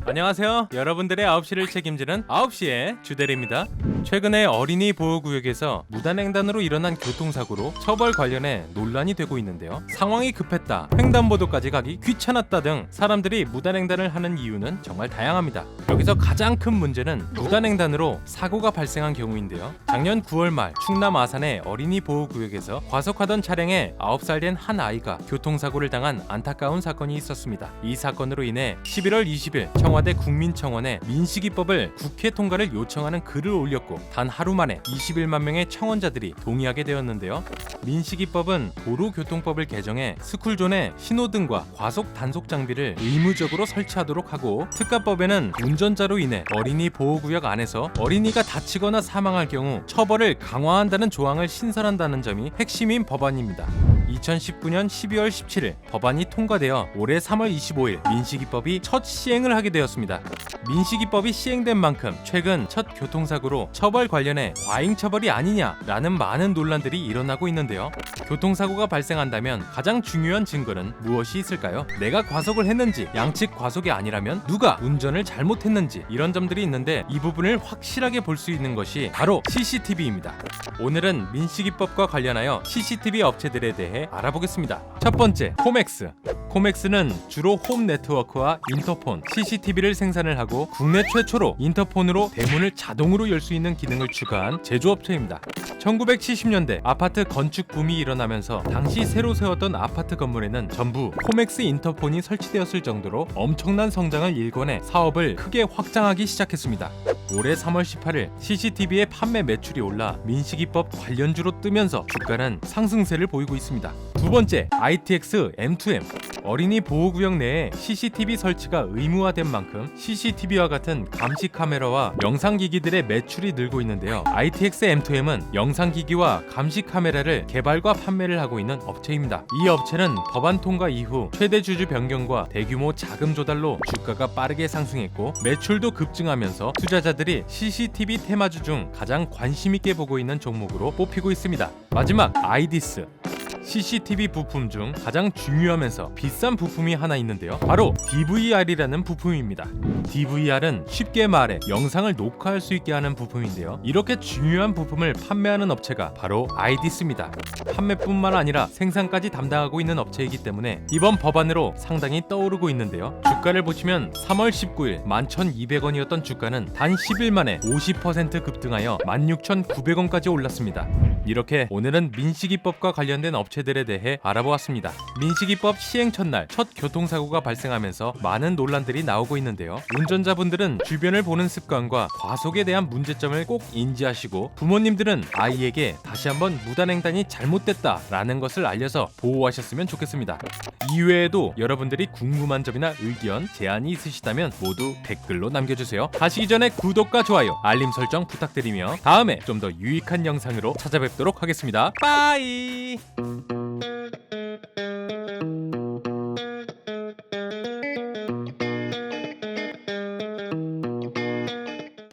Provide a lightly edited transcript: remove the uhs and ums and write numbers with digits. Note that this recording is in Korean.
안녕하세요. 여러분들의 9시를 책임지는 9시의 주대리입니다. 최근에 어린이 보호구역에서 무단횡단으로 일어난 교통사고로 처벌 관련해 논란이 되고 있는데요. 상황이 급했다, 횡단보도까지 가기 귀찮았다 등 사람들이 무단횡단을 하는 이유는 정말 다양합니다. 여기서 가장 큰 문제는 무단횡단으로 사고가 발생한 경우인데요. 작년 9월 말 충남 아산의 어린이 보호구역에서 과속하던 차량에 9살 된 한 아이가 교통사고를 당한 안타까운 사건이 있었습니다. 이 사건으로 인해 11월 20일 청와대 국민청원에 민식이법을 국회 통과를 요청하는 글을 올렸고 단 하루 만에 21만 명의 청원자들이 동의하게 되었는데요. 민식이법은 도로교통법을 개정해 스쿨존에 신호등과 과속 단속 장비를 의무적으로 설치하도록 하고, 특가법에는 운전자로 인해 어린이 보호구역 안에서 어린이가 다치거나 사망할 경우 처벌을 강화한다는 조항을 신설한다는 점이 핵심인 법안입니다. 2019년 12월 17일 법안이 통과되어 올해 3월 25일 민식이법이 첫 시행을 하게 되었습니다. 민식이법이 시행된 만큼 최근 첫 교통사고로 처벌 관련해 과잉 처벌이 아니냐라는 많은 논란들이 일어나고 있는데요. 교통사고가 발생한다면 가장 중요한 증거는 무엇이 있을까요? 내가 과속을 했는지, 양측 과속이 아니라면 누가 운전을 잘못했는지, 이런 점들이 있는데 이 부분을 확실하게 볼 수 있는 것이 바로 CCTV입니다. 오늘은 민식이법과 관련하여 CCTV 업체들에 대해 알아보겠습니다. 첫 번째, 코맥스. 코맥스는 주로 홈 네트워크와 인터폰, CCTV를 생산을 하고 국내 최초로 인터폰으로 대문을 자동으로 열 수 있는 기능을 추가한 제조업체입니다. 1970년대 아파트 건축 붐이 일어나면서 당시 새로 세웠던 아파트 건물에는 전부 코맥스 인터폰이 설치되었을 정도로 엄청난 성장을 일궈내 사업을 크게 확장하기 시작했습니다. 올해 3월 18일 CCTV의 판매 매출이 올라 민식이법 관련주로 뜨면서 주가는 상승세를 보이고 있습니다. 두 번째, ITX M2M. 어린이 보호구역 내에 CCTV 설치가 의무화된 만큼 CCTV와 같은 감시 카메라와 영상기기들의 매출이 늘고 있는데요. ITX M2M은 영상기기와 감시 카메라를 개발과 판매를 하고 있는 업체입니다. 이 업체는 법안 통과 이후 최대 주주 변경과 대규모 자금 조달로 주가가 빠르게 상승했고 매출도 급증하면서 투자자들이 CCTV 테마주 중 가장 관심 있게 보고 있는 종목으로 뽑히고 있습니다. 마지막, 아이디스. CCTV 부품 중 가장 중요하면서 비싼 부품이 하나 있는데요. 바로 DVR이라는 부품입니다. DVR은 쉽게 말해 영상을 녹화할 수 있게 하는 부품인데요. 이렇게 중요한 부품을 판매하는 업체가 바로 아이디스입니다. 판매뿐만 아니라 생산까지 담당하고 있는 업체이기 때문에 이번 법안으로 상당히 떠오르고 있는데요. 주가를 보시면 3월 19일 11,200원이었던 주가는 단 10일 만에 50% 급등하여 16,900원까지 올랐습니다. 이렇게 오늘은 민식이법과 관련된 업체들에 대해 알아보았습니다. 민식이법 시행 첫날 첫 교통사고가 발생하면서 많은 논란들이 나오고 있는데요. 운전자분들은 주변을 보는 습관과 과속에 대한 문제점을 꼭 인지하시고, 부모님들은 아이에게 다시 한번 무단횡단이 잘못됐다라는 것을 알려서 보호하셨으면 좋겠습니다. 이외에도 여러분들이 궁금한 점이나 의견, 제안이 있으시다면 모두 댓글로 남겨주세요. 가시기 전에 구독과 좋아요, 알림 설정 부탁드리며 다음에 좀 더 유익한 영상으로 찾아뵙도록 하겠습니다. 빠이.